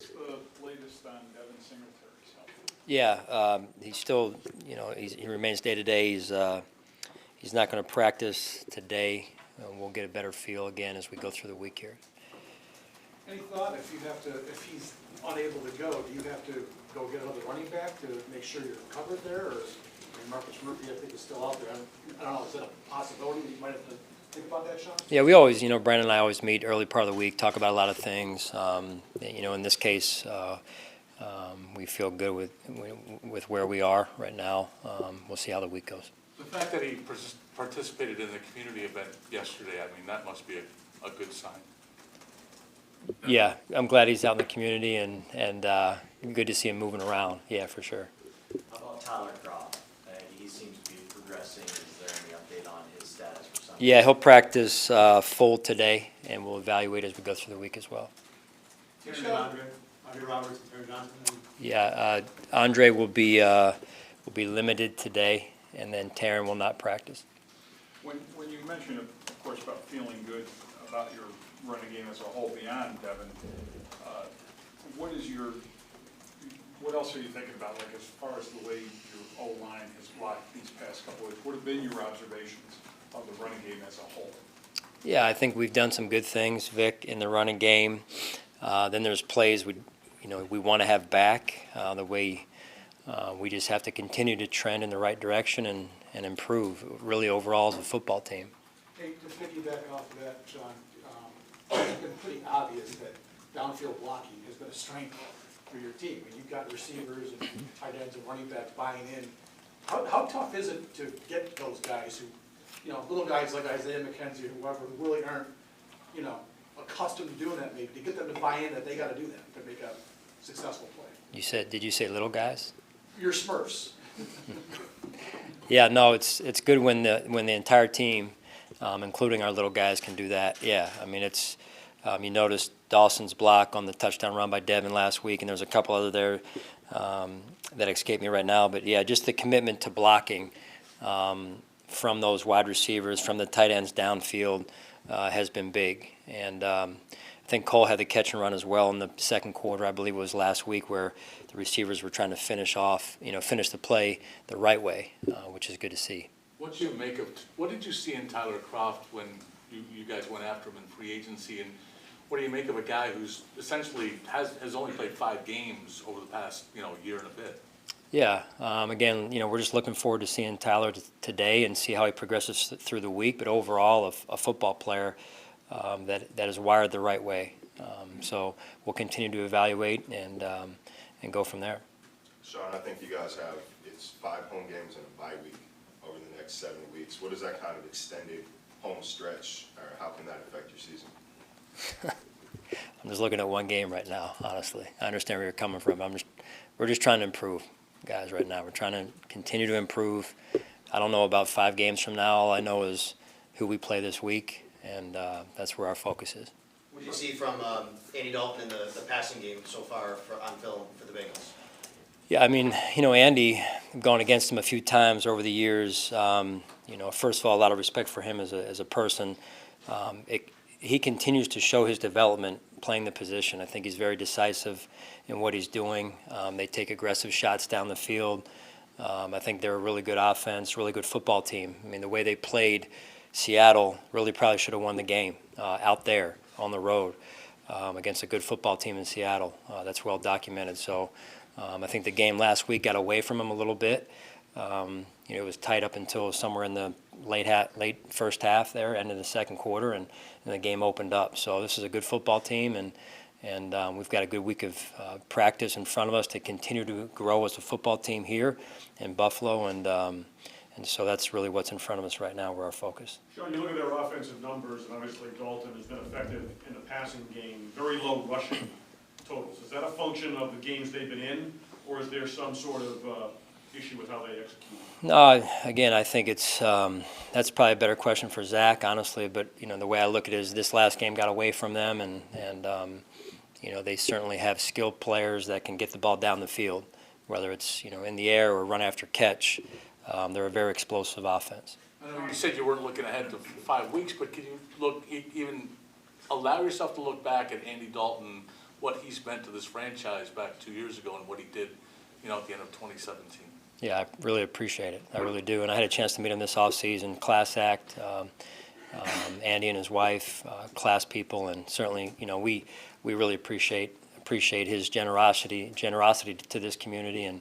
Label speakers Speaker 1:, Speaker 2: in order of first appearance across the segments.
Speaker 1: The latest on Devin Singletary's health?
Speaker 2: Yeah, he's still, he remains day to day. He's not going to practice today. We'll get a better feel again as we go through the week here.
Speaker 3: Any thought if he's unable to go, do you have to go get another running back to make sure you're covered there, or Marcus Murphy, I think, is still out there? I don't know, is that a possibility that you might have to think about that, Sean?
Speaker 2: Yeah, we always, Brandon and I always meet early part of the week, talk about a lot of things. In this case, we feel good with where we are right now. We'll see how the week goes.
Speaker 4: The fact that he participated in the community event yesterday, I mean, that must be a good sign.
Speaker 2: Yeah, I'm glad he's out in the community and good to see him moving around. Yeah, for sure.
Speaker 5: How about Tyler Croft? He seems to be progressing. Is there any update on his status for Sunday?
Speaker 2: Yeah, he'll practice full today, and we'll evaluate as we go through the week as well.
Speaker 3: Andre Roberts and Terry Johnson?
Speaker 2: Yeah, Andre will be limited today, and then Taryn will not practice.
Speaker 1: When you mentioned, of course, about feeling good about your running game as a whole beyond Devin, what else are you thinking about, like as far as the way your O-line has blocked these past couple of weeks? What have been your observations of the running game as a whole?
Speaker 2: Yeah, I think we've done some good things, Vic, in the running game. Then there's plays we want to have back. The way we just have to continue to trend in the right direction and improve, really, overall as a football team.
Speaker 3: Hey, to piggyback off of that, Sean, it's been pretty obvious that downfield blocking has been a strength for your team. I mean, you've got receivers and tight ends and running backs buying in. How tough is it to get those guys who, little guys like Isaiah McKenzie or whoever, who really aren't, accustomed to doing that, maybe, to get them to buy in that they got to do that to make a successful play?
Speaker 2: Did you say little guys?
Speaker 3: Your Smurfs.
Speaker 2: Yeah, no, it's good when the entire team, including our little guys, can do that. Yeah, I mean, it's you noticed Dawson's block on the touchdown run by Devin last week, and there's a couple other there that escape me right now. But yeah, just the commitment to blocking from those wide receivers, from the tight ends downfield, has been big. And I think Cole had the catch and run as well in the second quarter. I believe it was last week where the receivers were trying to finish the play the right way, which is good to see.
Speaker 4: What did you see in Tyler Croft when you guys went after him in free agency, and what do you make of a guy who's essentially has only played 5 games over the past year and a bit? Yeah,
Speaker 2: again, we're just looking forward to seeing Tyler today and see how he progresses through the week. But overall, a football player that is wired the right way. So we'll continue to evaluate and go from there.
Speaker 6: Sean, I think you guys have, it's 5 home games and a bye week over the next 7 weeks. What is that kind of extended home stretch, or how can that affect your season?
Speaker 2: I'm just looking at one game right now, honestly. I understand where you're coming from. We're just trying to improve, guys, right now. We're trying to continue to improve. I don't know about 5 games from now. All I know is who we play this week, and that's where our focus is.
Speaker 5: What do you see from Andy Dalton in the passing game so far on film for the Bengals?
Speaker 2: Yeah, I mean, Andy, I've gone against him a few times over the years. First of all, a lot of respect for him as a person. He continues to show his development playing the position. I think he's very decisive in what he's doing. They take aggressive shots down the field. I think they're a really good offense, really good football team. I mean, the way they played Seattle really probably should have won the game out there on the road against a good football team in Seattle. That's well documented. So I think the game last week got away from him a little bit. It was tight up until somewhere in the late first half there, end of the second quarter, and the game opened up. So this is a good football team, and we've got a good week of practice in front of us to continue to grow as a football team here in Buffalo, and so that's really what's in front of us right now, where our focus.
Speaker 7: Sean, you look at their offensive numbers, and obviously Dalton has been effective in the passing game, very low rushing totals. Is that a function of the games they've been in, or is there some sort of issue with how they execute?
Speaker 2: No, again, I think it's that's probably a better question for Zach, honestly. But the way I look at it is this last game got away from them, and they certainly have skilled players that can get the ball down the field, whether it's in the air or run after catch. They're a very explosive offense.
Speaker 4: I know you said you weren't looking ahead to 5 weeks, but can you even allow yourself to look back at Andy Dalton what he's meant to this franchise back 2 years ago and what he did, at the end of 2017.
Speaker 2: Yeah, I really appreciate it. I really do. And I had a chance to meet him this offseason. Class act, Andy and his wife, class people, and certainly, we really appreciate his generosity to this community, and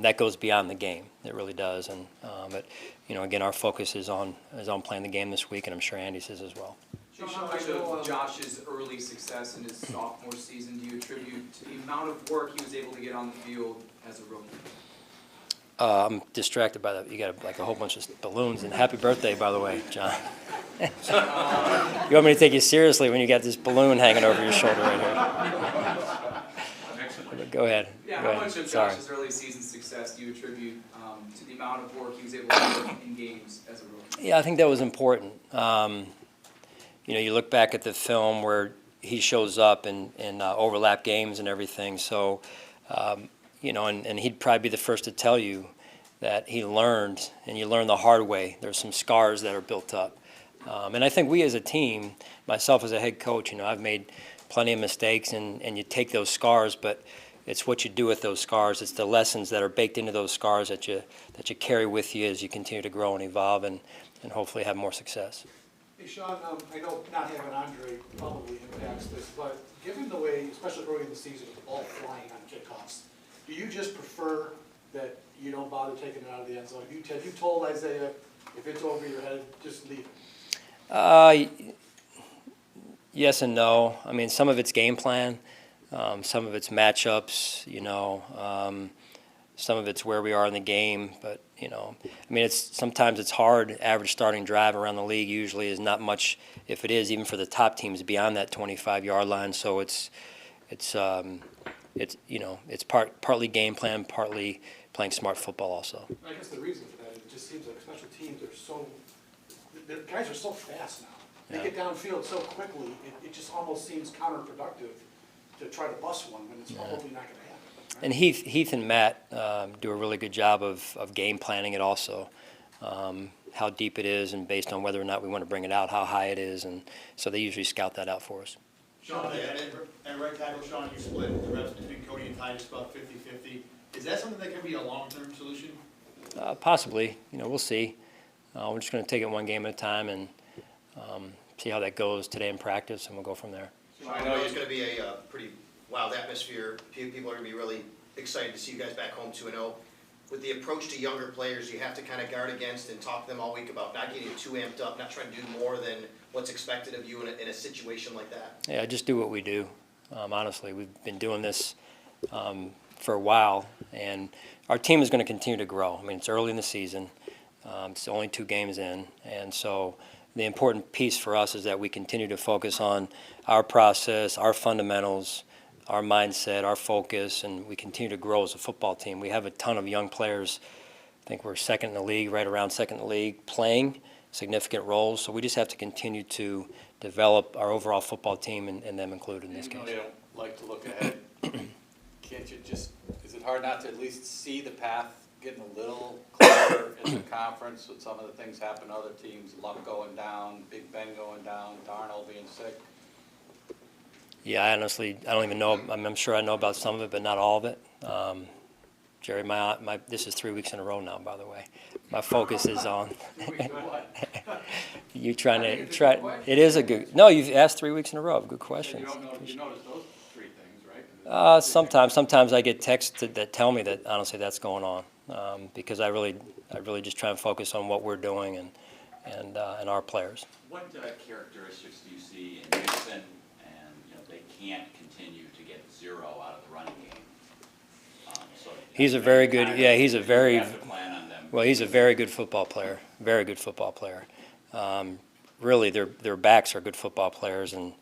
Speaker 2: that goes beyond the game. It really does. And but again, our focus is on playing the game this week, and I'm sure Andy's is as well.
Speaker 8: Sean, how much of Josh's early success in his sophomore season do you attribute to the amount of work he was able to get on the field as a rookie?
Speaker 2: I'm distracted by that. You got like a whole bunch of balloons, and happy birthday, by the way, John. You want me to take you seriously when you got this balloon hanging over your shoulder right here? Go ahead.
Speaker 8: Yeah,
Speaker 2: Go
Speaker 8: how
Speaker 2: ahead.
Speaker 8: much of
Speaker 2: Sorry.
Speaker 8: Josh's early season success do you attribute to the amount of work he was able to do in games as a rookie?
Speaker 2: Yeah, I think that was important. You look back at the film where he shows up in overlap games and everything. So, and he'd probably be the first to tell you that he learned, and you learn the hard way. There's some scars that are built up. And I think we as a team, myself as a head coach, I've made plenty of mistakes, and you take those scars, but it's what you do with those scars. It's the lessons that are baked into those scars that you carry with you as you continue to grow and evolve and hopefully have more success.
Speaker 3: Hey, Sean, I know not having Andre probably impacts this, but given the way, especially early in the season, with the ball flying on kickoffs, do you just prefer that you don't bother taking it out of the end zone? Have you told Isaiah, if it's over your head, just leave it?
Speaker 2: Yes and no. I mean, some of it's game plan, some of it's matchups, some of it's where we are in the game. But, sometimes it's hard. Average starting drive around the league usually is not much, if it is, even for the top teams beyond that 25-yard line. So it's partly game plan, partly playing smart football also.
Speaker 3: I guess the reason for that, it just seems like special teams the guys are so fast now. They
Speaker 2: Yeah.
Speaker 3: get downfield so quickly, it just almost seems counterproductive to try to bust one when it's probably not going to happen. Right?
Speaker 2: And Heath and Matt do a really good job of game planning it also, how deep it is and based on whether or not we want to bring it out, how high it is, and so they usually scout that out for us.
Speaker 9: Sean, at right tackle, Sean, you split the reps between Cody and Ty just about 50-50. Is that something that can be a long-term solution?
Speaker 2: Possibly, we'll see. We're just going to take it one game at a time and see how that goes today in practice, and we'll go from there.
Speaker 10: I know it's going to be a pretty wild atmosphere. People are going to be really excited to see you guys back home 2-0. With the approach to younger players, you have to kind of guard against and talk to them all week about not getting too amped up, not trying to do more than what's expected of you in a situation like that.
Speaker 2: Yeah, just do what we do. Honestly, we've been doing this for a while, and our team is going to continue to grow. I mean, it's early in the season. It's only 2 games in, and so the important piece for us is that we continue to focus on our process, our fundamentals, our mindset, our focus, and we continue to grow as a football team. We have a ton of young players. I think we're second in the league, right around second in the league, playing significant roles. So we just have to continue to develop our overall football team and them included in this case.
Speaker 11: You don't like to look ahead. Can't you just, is it hard not to at least see the path getting a little clearer in the conference with some of the things happening to other teams, Luck going down, Big Ben going down, Darnold being sick?
Speaker 2: Yeah, I don't even know. I'm sure I know about some of it, but not all of it. Jerry, this is 3 weeks in a row now, by the way. My focus is on you trying to try. It is a good. No, you've asked 3 weeks in a row. Good questions.
Speaker 11: You don't know, you notice those 3 things, right?
Speaker 2: Sometimes I get texts that tell me that honestly that's going on because I really just try and focus on what we're doing and our players.
Speaker 12: What characteristics do you see in Nixon, and they can't continue to get 0 out of the running game?
Speaker 2: He's a very good. Yeah, he's a very.
Speaker 12: You have to plan on them.
Speaker 2: Well, he's a very good football player. Very good football player. Really, their backs are good football players, and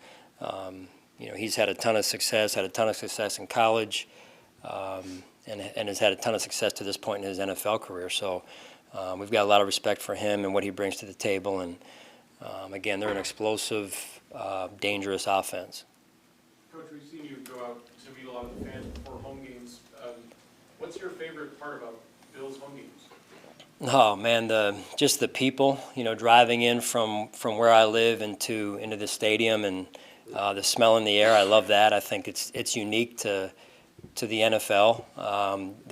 Speaker 2: he's had a ton of success. Had a ton of success in college, and has had a ton of success to this point in his NFL career. So we've got a lot of respect for him and what he brings to the table. And again, they're an explosive, dangerous offense.
Speaker 7: Coach, we've seen you go out to meet a lot of the fans before home games. What's your favorite part about Bill's home games?
Speaker 2: Oh man, just the people. Driving in from where I live into the stadium, and The smell in the air, I love that. I think it's unique to the NFL.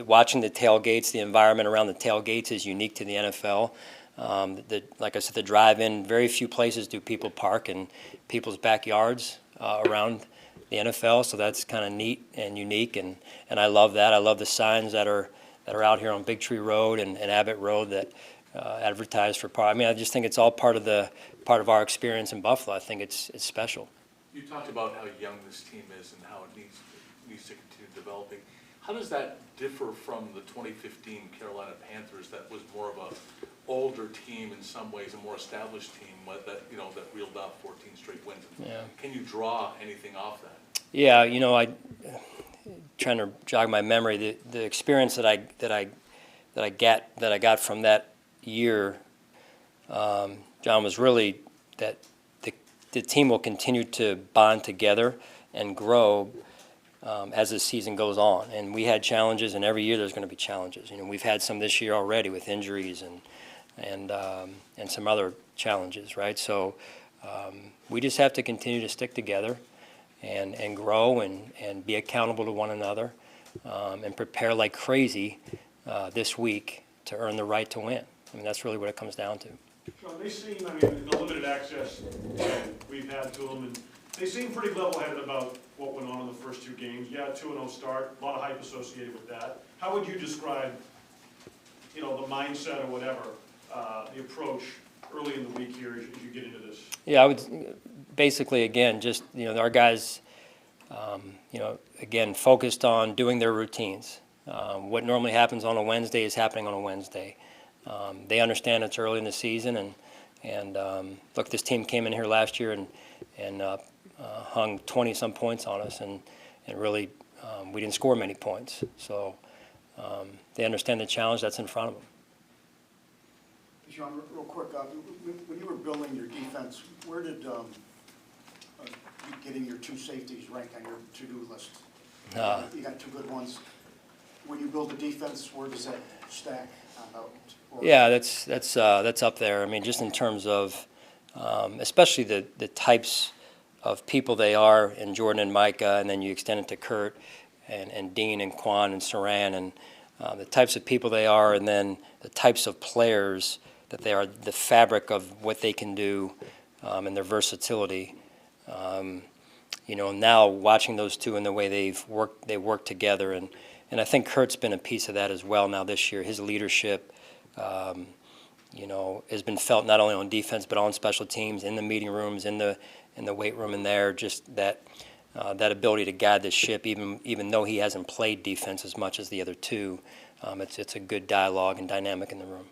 Speaker 2: Watching the tailgates, the environment around the tailgates is unique to the NFL. Like I said, the drive-in, very few places do people park in people's backyards around the NFL, so that's kind of neat and unique, and I love that. I love the signs that are out here on Big Tree Road and Abbott Road that advertise for part. I mean, I just think it's all part of our experience in Buffalo. I think it's special.
Speaker 4: You talked about how young this team is and how it needs to continue developing. How does that differ from the 2015 Carolina Panthers that was more of a older team in some ways, a more established team that reeled off 14 straight wins?
Speaker 2: Yeah.
Speaker 4: Can you draw anything off that?
Speaker 2: Yeah, I trying to jog my memory. The experience that I got from that year, John, was really that the team will continue to bond together and grow as the season goes on. And we had challenges, and every year there's going to be challenges. We've had some this year already with injuries and some other challenges, right? So we just have to continue to stick together and grow and be accountable to one another and prepare like crazy this week to earn the right to win. I mean, that's really what it comes down to.
Speaker 7: Sean, they seem, the limited access we've had to them, and they seem pretty level-headed about what went on in the first two games. Yeah, 2-0 start, a lot of hype associated with that. How would you describe, the mindset or whatever, the approach early in the week here as you get into this?
Speaker 2: Yeah, I would basically, again, just, our guys, again, focused on doing their routines. What normally happens on a Wednesday is happening on a Wednesday. They understand it's early in the season, and look, this team came in here last year and hung 20-some points on us, and really we didn't score many points. So they understand the challenge that's in front of them.
Speaker 13: Sean, real quick, when you were building your defense, where did getting your two safeties rank on your to-do list? You got two good ones. When you build a defense, where does that stack?
Speaker 2: Yeah, that's up there. I mean, just in terms of, especially the types of people they are, in Jordan and Micah, and then you extend it to Kurt and Dean and Quan and Saran, and the types of people they are, and then the types of players that they are, the fabric of what they can do, and their versatility. Now watching those two and the way they work together, and I think Kurt's been a piece of that as well now this year. His leadership, has been felt not only on defense but on special teams, in the meeting rooms, in the weight room, and there. Just that ability to guide the ship, even though he hasn't played defense as much as the other two. It's a good dialogue and dynamic in the room.